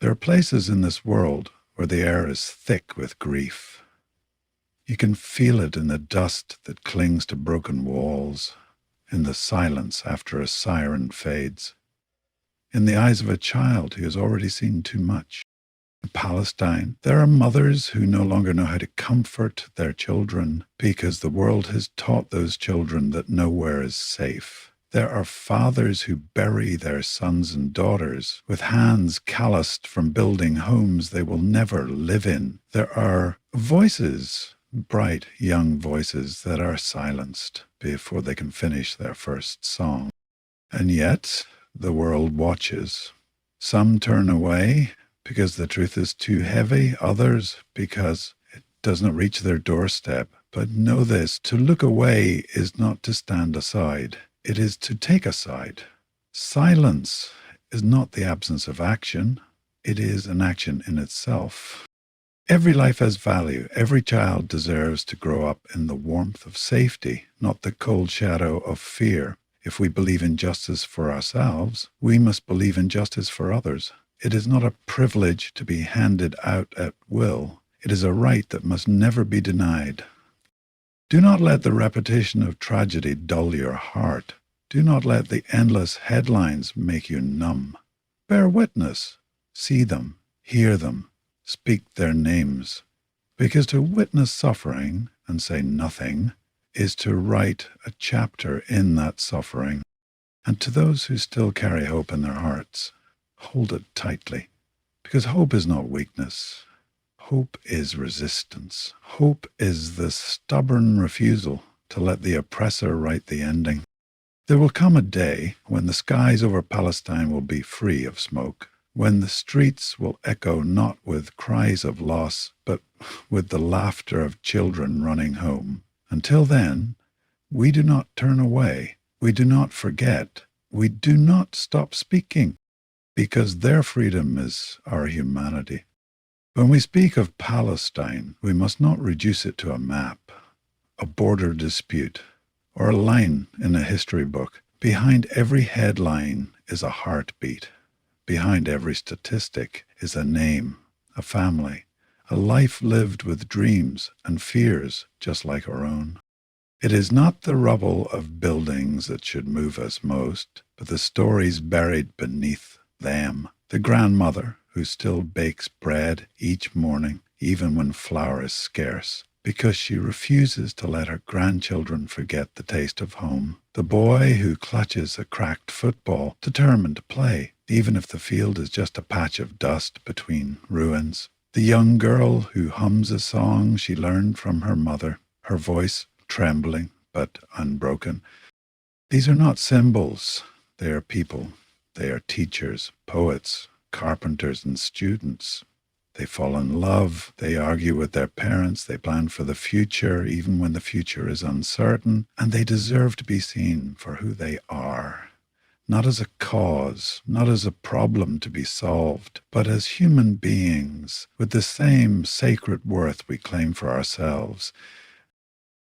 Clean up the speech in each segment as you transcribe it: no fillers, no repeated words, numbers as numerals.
There are places in this world where the air is thick with grief. You can feel it in the dust that clings to broken walls, in the silence after a siren fades, in the eyes of a child who has already seen too much. In Palestine, there are mothers who no longer know how to comfort their children because the world has taught those children that nowhere is safe. There are fathers who bury their sons and daughters with hands calloused from building homes they will never live in. There are voices, bright young voices, that are silenced before they can finish their first song. And yet, the world watches. Some turn away because the truth is too heavy, others because it does not reach their doorstep. But know this, to look away is not to stand aside. It is to take a side. Silence is not the absence of action. It is an action in itself. Every life has value. Every child deserves to grow up in the warmth of safety, not the cold shadow of fear. If we believe in justice for ourselves, we must believe in justice for others. It is not a privilege to be handed out at will. It is a right that must never be denied. Do not let the repetition of tragedy dull your heart. Do not let the endless headlines make you numb. Bear witness. See them. Hear them. Speak their names. Because to witness suffering and say nothing is to write a chapter in that suffering. And to those who still carry hope in their hearts, hold it tightly, because hope is not weakness. Hope is resistance. Hope is the stubborn refusal to let the oppressor write the ending. There will come a day when the skies over Palestine will be free of smoke, when the streets will echo not with cries of loss, but with the laughter of children running home. Until then, we do not turn away. We do not forget. We do not stop speaking, because their freedom is our humanity. When we speak of Palestine, we must not reduce it to a map, a border dispute, or a line in a history book. Behind every headline is a heartbeat. Behind every statistic is a name, a family, a life lived with dreams and fears just like our own. It is not the rubble of buildings that should move us most, but the stories buried beneath them. The grandmother who still bakes bread each morning, even when flour is scarce, because she refuses to let her grandchildren forget the taste of home. The boy who clutches a cracked football, determined to play, even if the field is just a patch of dust between ruins. The young girl who hums a song she learned from her mother, her voice trembling but unbroken. These are not symbols. They are people. They are teachers, poets, carpenters, and students. They fall in love. They argue with their parents. They plan for the future, even when the future is uncertain. And they deserve to be seen for who they are. Not as a cause, not as a problem to be solved, but as human beings with the same sacred worth we claim for ourselves.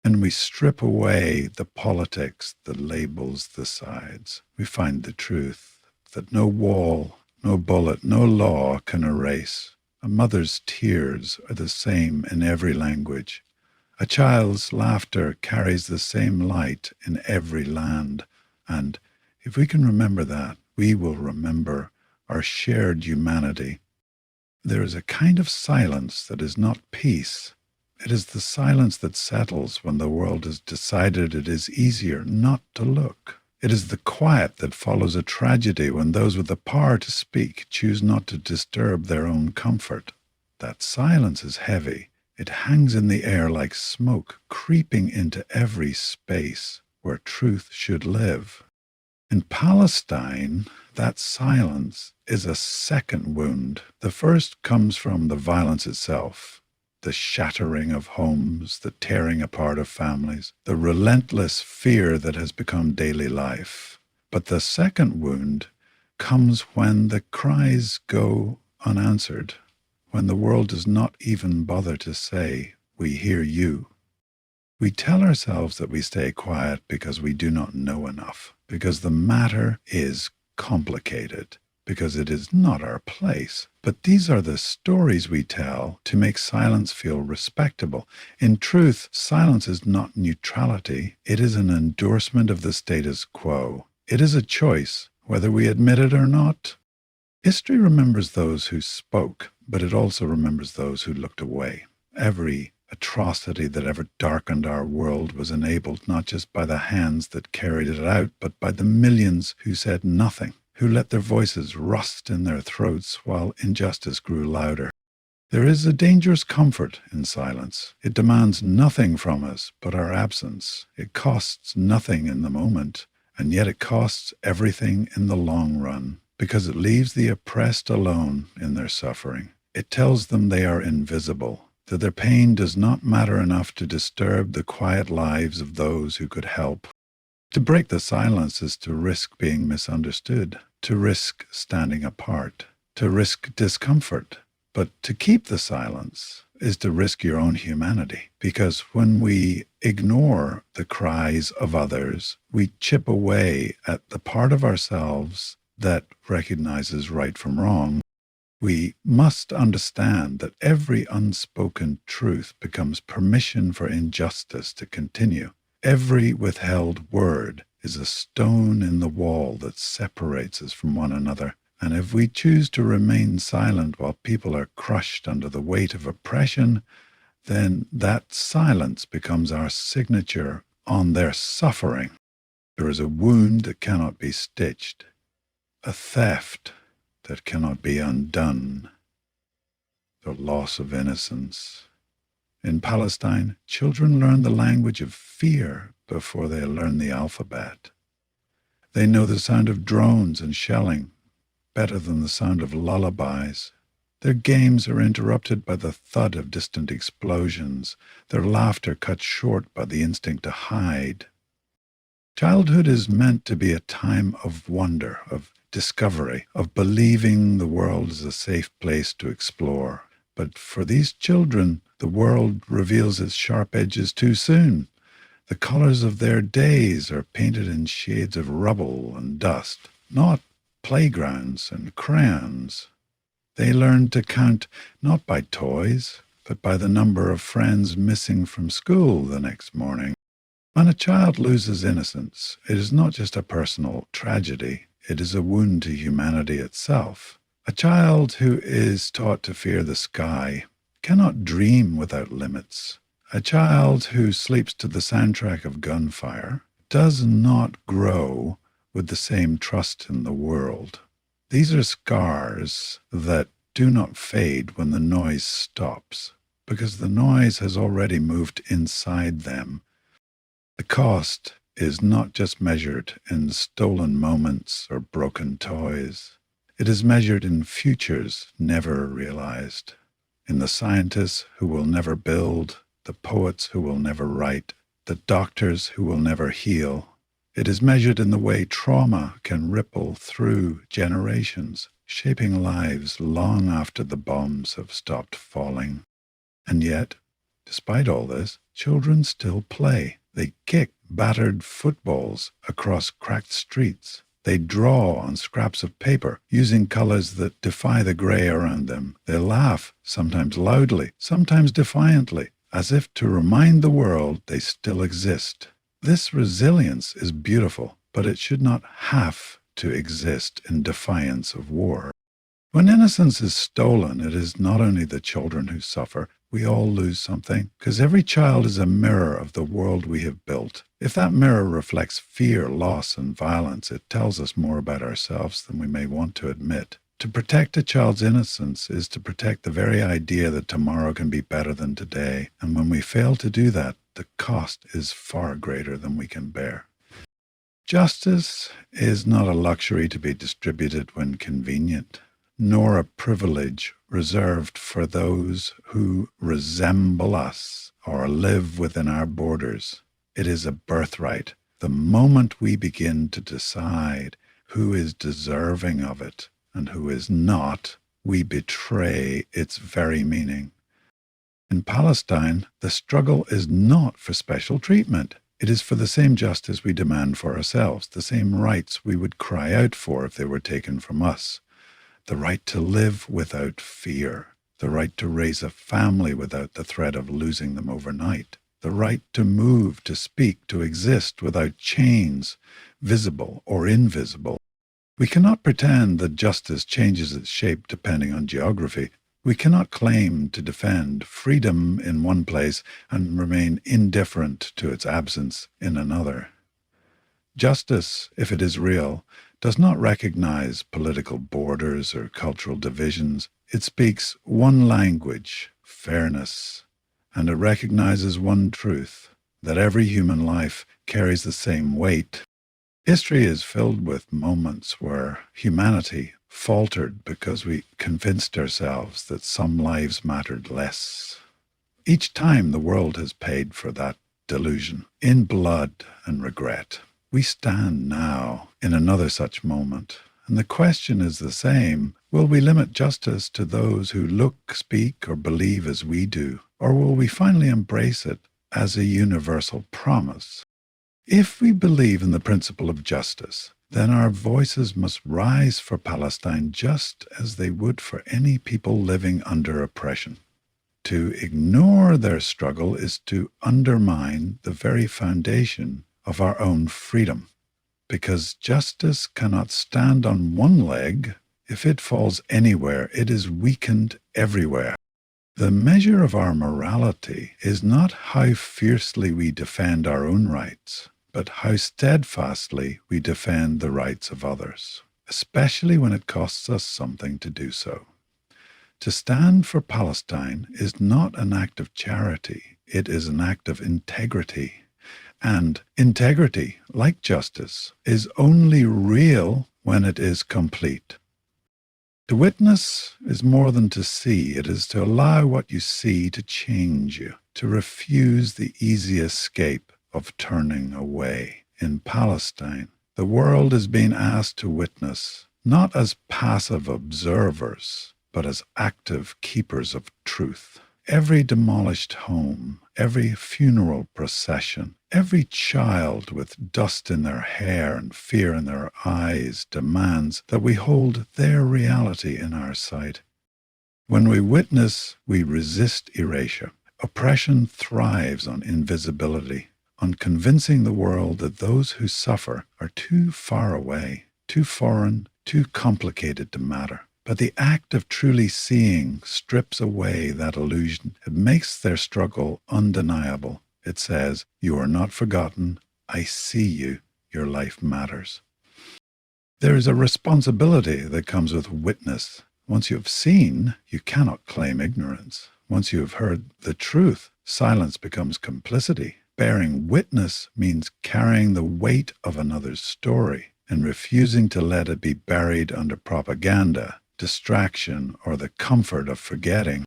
And we strip away the politics, the labels, the sides. We find the truth that no wall, no bullet, no law can erase. A mother's tears are the same in every language. A child's laughter carries the same light in every land. And if we can remember that, we will remember our shared humanity. There is a kind of silence that is not peace. It is the silence that settles when the world has decided it is easier not to look. It is the quiet that follows a tragedy when those with the power to speak choose not to disturb their own comfort. That silence is heavy. It hangs in the air like smoke, creeping into every space where truth should live. In Palestine, that silence is a second wound. The first comes from the violence itself. The shattering of homes, the tearing apart of families, the relentless fear that has become daily life. But the second wound comes when the cries go unanswered, when the world does not even bother to say, "We hear you." We tell ourselves that we stay quiet because we do not know enough, because the matter is complicated. because it is not our place. But these are the stories we tell to make silence feel respectable. In truth, silence is not neutrality. It is an endorsement of the status quo. It is a choice, whether we admit it or not. History remembers those who spoke, but it also remembers those who looked away. Every atrocity that ever darkened our world was enabled not just by the hands that carried it out, but by the millions who said nothing, who let their voices rust in their throats while injustice grew louder. There is a dangerous comfort in silence. It demands nothing from us but our absence. It costs nothing in the moment, and yet it costs everything in the long run, because it leaves the oppressed alone in their suffering. It tells them they are invisible, that their pain does not matter enough to disturb the quiet lives of those who could help. To break the silence is to risk being misunderstood, to risk standing apart, to risk discomfort. But to keep the silence is to risk your own humanity, because when we ignore the cries of others, we chip away at the part of ourselves that recognizes right from wrong. We must understand that every unspoken truth becomes permission for injustice to continue. Every withheld word is a stone in the wall that separates us from one another. And if we choose to remain silent while people are crushed under the weight of oppression, then that silence becomes our signature on their suffering. There is a wound that cannot be stitched, a theft that cannot be undone, the loss of innocence. In Palestine, children learn the language of fear before they learn the alphabet. They know the sound of drones and shelling better than the sound of lullabies. Their games are interrupted by the thud of distant explosions, their laughter cut short by the instinct to hide. Childhood is meant to be a time of wonder, of discovery, of believing the world is a safe place to explore. But for these children, the world reveals its sharp edges too soon. The colors of their days are painted in shades of rubble and dust, not playgrounds and crayons. They learn to count not by toys, but by the number of friends missing from school the next morning. When a child loses innocence, it is not just a personal tragedy. It is a wound to humanity itself. A child who is taught to fear the sky cannot dream without limits. A child who sleeps to the soundtrack of gunfire does not grow with the same trust in the world. These are scars that do not fade when the noise stops, because the noise has already moved inside them. The cost is not just measured in stolen moments or broken toys. It is measured in futures never realized, in the scientists who will never build, the poets who will never write, the doctors who will never heal. It is measured in the way trauma can ripple through generations, shaping lives long after the bombs have stopped falling. And yet, despite all this, children still play. They kick battered footballs across cracked streets. They draw on scraps of paper, using colors that defy the gray around them. They laugh, sometimes loudly, sometimes defiantly, as if to remind the world they still exist. This resilience is beautiful, but it should not have to exist in defiance of war. When innocence is stolen, it is not only the children who suffer. We all lose something, because every child is a mirror of the world we have built. If that mirror reflects fear, loss, and violence, it tells us more about ourselves than we may want to admit. To protect a child's innocence is to protect the very idea that tomorrow can be better than today, and when we fail to do that, the cost is far greater than we can bear. Justice is not a luxury to be distributed when convenient, nor a privilege reserved for those who resemble us or live within our borders. It is a birthright. The moment we begin to decide who is deserving of it and who is not, we betray its very meaning. In Palestine, the struggle is not for special treatment. It is for the same justice we demand for ourselves, the same rights we would cry out for if they were taken from us. the right to live without fear, the right to raise a family without the threat of losing them overnight, the right to move, to speak, to exist without chains, visible or invisible. We cannot pretend that justice changes its shape depending on geography. We cannot claim to defend freedom in one place and remain indifferent to its absence in another. Justice, if it is real, does not recognize political borders or cultural divisions. It speaks one language, fairness, and it recognizes one truth, that every human life carries the same weight. History is filled with moments where humanity faltered because we convinced ourselves that some lives mattered less. Each time the world has paid for that delusion in blood and regret. We stand now in another such moment, and the question is the same. Will we limit justice to those who look, speak, or believe as we do, or will we finally embrace it as a universal promise? If we believe in the principle of justice, then our voices must rise for Palestine just as they would for any people living under oppression. To ignore their struggle is to undermine the very foundation of our own freedom, because justice cannot stand on one leg. If it falls anywhere, it is weakened everywhere. The measure of our morality is not how fiercely we defend our own rights, but how steadfastly we defend the rights of others, especially when it costs us something to do so. To stand for Palestine is not an act of charity, it is an act of integrity. And integrity, like justice, is only real when it is complete. To witness is more than to see. It is to allow what you see to change you, to refuse the easy escape of turning away. In Palestine, the world is being asked to witness, not as passive observers, but as active keepers of truth. Every demolished home, every funeral procession, every child with dust in their hair and fear in their eyes demands that we hold their reality in our sight. When we witness, we resist erasure. Oppression thrives on invisibility, on convincing the world that those who suffer are too far away, too foreign, too complicated to matter. But the act of truly seeing strips away that illusion. It makes their struggle undeniable. It says, "You are not forgotten. I see you. Your life matters." There is a responsibility that comes with witness. Once you have seen, you cannot claim ignorance. Once you have heard the truth, silence becomes complicity. Bearing witness means carrying the weight of another's story and refusing to let it be buried under propaganda, distraction, or the comfort of forgetting.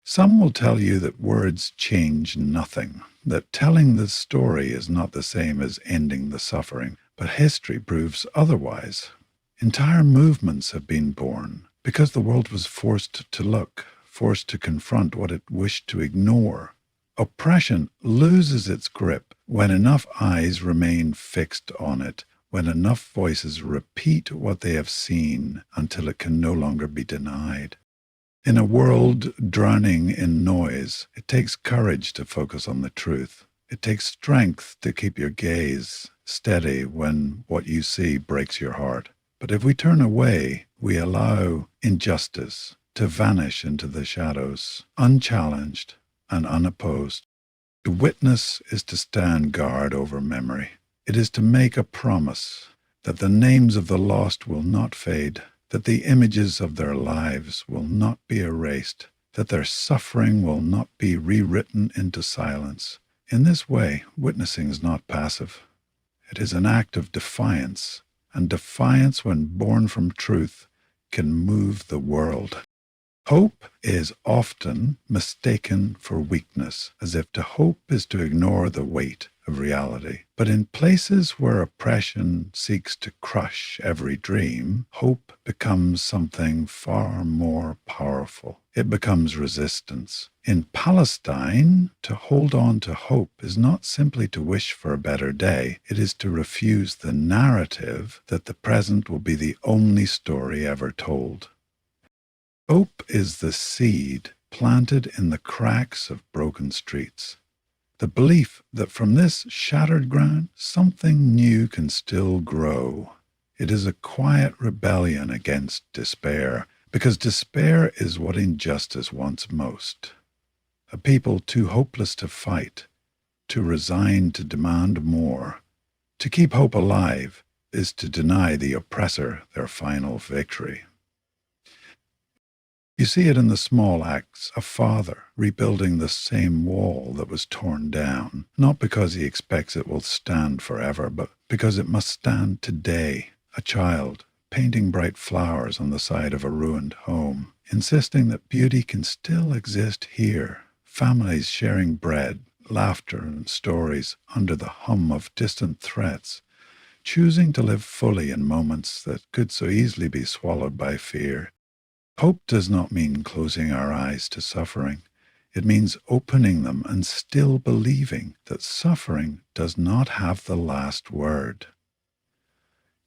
Some will tell you that words change nothing, that telling the story is not the same as ending the suffering, but history proves otherwise. Entire movements have been born because the world was forced to look, forced to confront what it wished to ignore. Oppression loses its grip when enough eyes remain fixed on it, when enough voices repeat what they have seen until it can no longer be denied. In a world drowning in noise, it takes courage to focus on the truth. It takes strength to keep your gaze steady when what you see breaks your heart. But if we turn away, we allow injustice to vanish into the shadows, unchallenged and unopposed. To witness is to stand guard over memory. It is to make a promise that the names of the lost will not fade, that the images of their lives will not be erased, that their suffering will not be rewritten into silence. In this way, witnessing is not passive. It is an act of defiance, and defiance, when born from truth, can move the world. Hope is often mistaken for weakness, as if to hope is to ignore the weight of reality. But in places where oppression seeks to crush every dream, hope becomes something far more powerful. It becomes resistance. In Palestine, to hold on to hope is not simply to wish for a better day. It is to refuse the narrative that the present will be the only story ever told. Hope is the seed planted in the cracks of broken streets. The belief that from this shattered ground, something new can still grow. It is a quiet rebellion against despair, because despair is what injustice wants most. A people too hopeless to fight, too resigned to demand more. To keep hope alive is to deny the oppressor their final victory. You see it in the small acts, a father rebuilding the same wall that was torn down, not because he expects it will stand forever, but because it must stand today. A child painting bright flowers on the side of a ruined home, insisting that beauty can still exist here. Families sharing bread, laughter and stories under the hum of distant threats, choosing to live fully in moments that could so easily be swallowed by fear. Hope does not mean closing our eyes to suffering. It means opening them and still believing that suffering does not have the last word.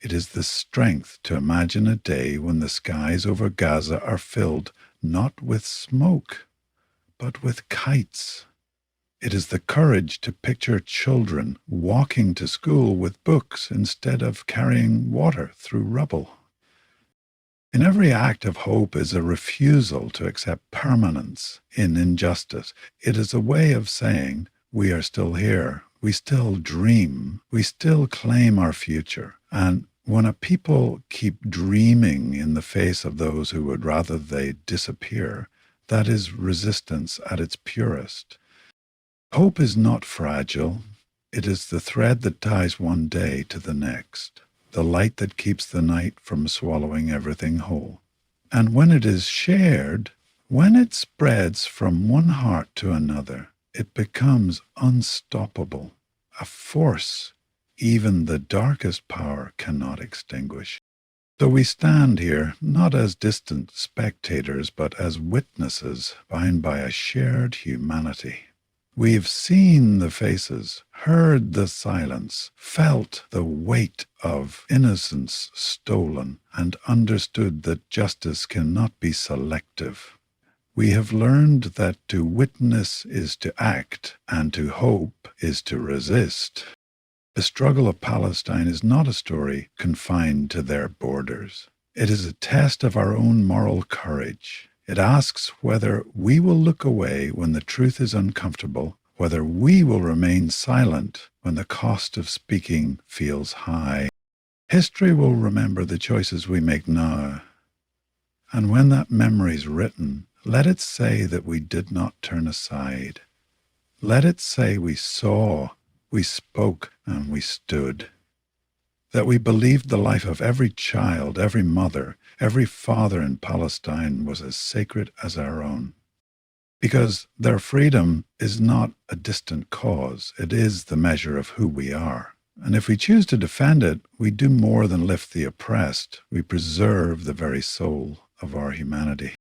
It is the strength to imagine a day when the skies over Gaza are filled not with smoke, but with kites. It is the courage to picture children walking to school with books instead of carrying water through rubble. In every act of hope is a refusal to accept permanence in injustice. It is a way of saying, we are still here, we still dream, we still claim our future. And when a people keep dreaming in the face of those who would rather they disappear, that is resistance at its purest. Hope is not fragile. It is the thread that ties one day to the next, the light that keeps the night from swallowing everything whole. And when it is shared, when it spreads from one heart to another, it becomes unstoppable, a force even the darkest power cannot extinguish. So we stand here not as distant spectators, but as witnesses bound by a shared humanity. We've seen the faces, heard the silence, felt the weight of innocence stolen, and understood that justice cannot be selective. We have learned that to witness is to act, and to hope is to resist. The struggle of Palestine is not a story confined to their borders. It is a test of our own moral courage. It asks whether we will look away when the truth is uncomfortable, whether we will remain silent when the cost of speaking feels high. History will remember the choices we make now. And when that memory is written, let it say that we did not turn aside. Let it say we saw, we spoke, and we stood. That we believed the life of every child, every mother, every father in Palestine was as sacred as our own. Because their freedom is not a distant cause, it is the measure of who we are. And if we choose to defend it, we do more than lift the oppressed, we preserve the very soul of our humanity.